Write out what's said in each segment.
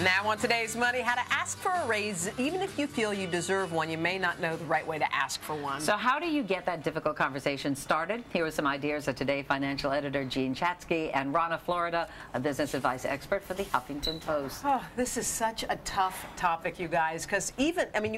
Now on Today's Money, how to ask for a raise. Even if you feel you deserve one, you may not know the right way to ask for one. So how do you get that difficult conversation started? Here are some ideas of Today financial editor Jean Chatzky and Rana Florida, a business advice expert for the Huffington Post. Oh, this is such a tough topic, you guys, because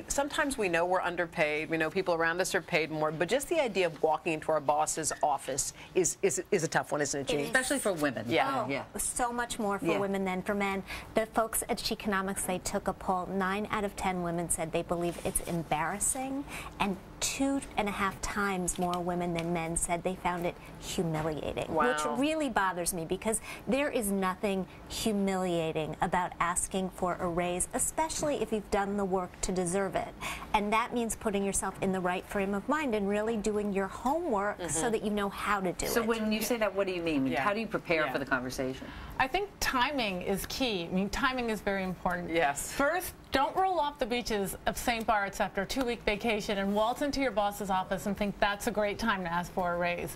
sometimes we know we're underpaid. We know people around us are paid more, but just the idea of walking into our boss's office is a tough one, isn't it, Jean? Especially for women. Yeah. Oh, yeah. So much more for women than for men. The folks at Sheconomics, they took a poll. 9 out of 10 women said they believe it's embarrassing, and 2.5 times more women than men said they found it humiliating. Wow. Which really bothers me, because there is nothing humiliating about asking for a raise, especially if you've done the work to deserve it. And that means putting yourself in the right frame of mind and really doing your homework so that you know how to do it. So when you say that, what do you mean? Yeah. How do you prepare for the conversation? I think timing is key. I mean, timing is very important. Yes. First, don't roll off the beaches of St. Bart's after a 2-week vacation and waltz into your boss's office and think that's a great time to ask for a raise.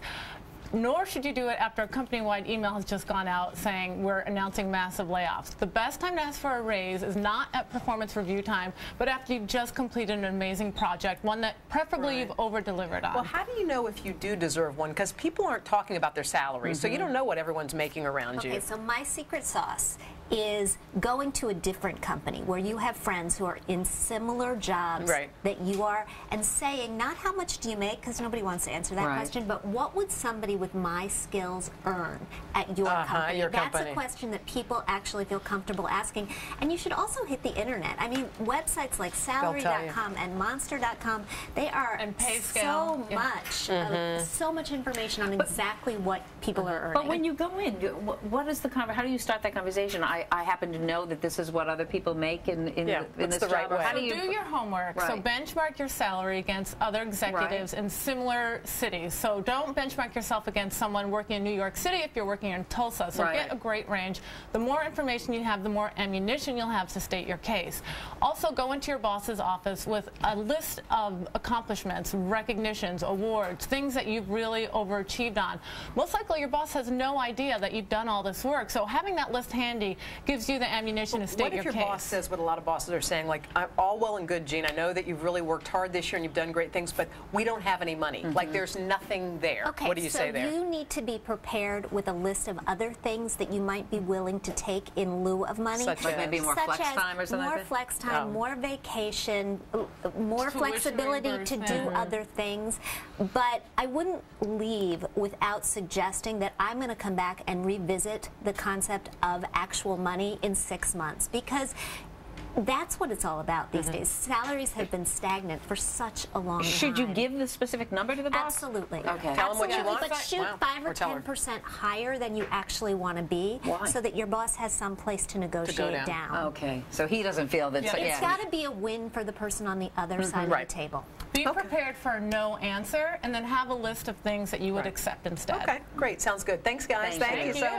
Nor should you do it after a company-wide email has just gone out saying we're announcing massive layoffs. The best time to ask for a raise is not at performance review time, but after you've just completed an amazing project, one that preferably you've over-delivered on. Well, how do you know if you do deserve one? Because people aren't talking about their salaries, so you don't know what everyone's making around you. Okay, so my secret sauce is going to a different company where you have friends who are in similar jobs that you are, and saying not how much do you make, because nobody wants to answer that question, but what would somebody with my skills earn at your company? That's a question that people actually feel comfortable asking. And you should also hit the internet. I mean, websites like salary.com and monster.com, they are so much so much information on exactly what people are earning. But when you go in, what is the how do you start that conversation? I happen to know that this is what other people make in this the right job. way. How do you do your homework? So benchmark your salary against other executives in similar cities. So don't benchmark yourself against someone working in New York City if you're working in Tulsa. So get a great range. The more information you have, the more ammunition you'll have to state your case. Also, go into your boss's office with a list of accomplishments, recognitions, awards, things that you've really overachieved on. Most likely your boss has no idea that you've done all this work. So having that list handy gives you the ammunition to state your case. What if your boss says what a lot of bosses are saying, like, all well and good, Jean, I know that you've really worked hard this year and you've done great things, but we don't have any money. Like, there's nothing there. Okay, what do you say there? You need to be prepared with a list of other things that you might be willing to take in lieu of money. Like maybe more flex time or something like that? More flex time, more vacation, more flexibility to do other things. But I wouldn't leave without suggesting that I'm going to come back and revisit the concept of actual money in 6 months, because that's what it's all about these days. Salaries have been stagnant for such a long time. Should you give the specific number to the boss? Absolutely. Okay. Tell them what you want. But shoot 5 or 10% higher than you actually want to be, so that your boss has some place to negotiate down. Okay. So he doesn't feel that. It's got to be a win for the person on the other side of the table. Be prepared for a no answer, and then have a list of things that you would accept instead. Okay, great. Sounds good. Thanks, guys. Thank you so much.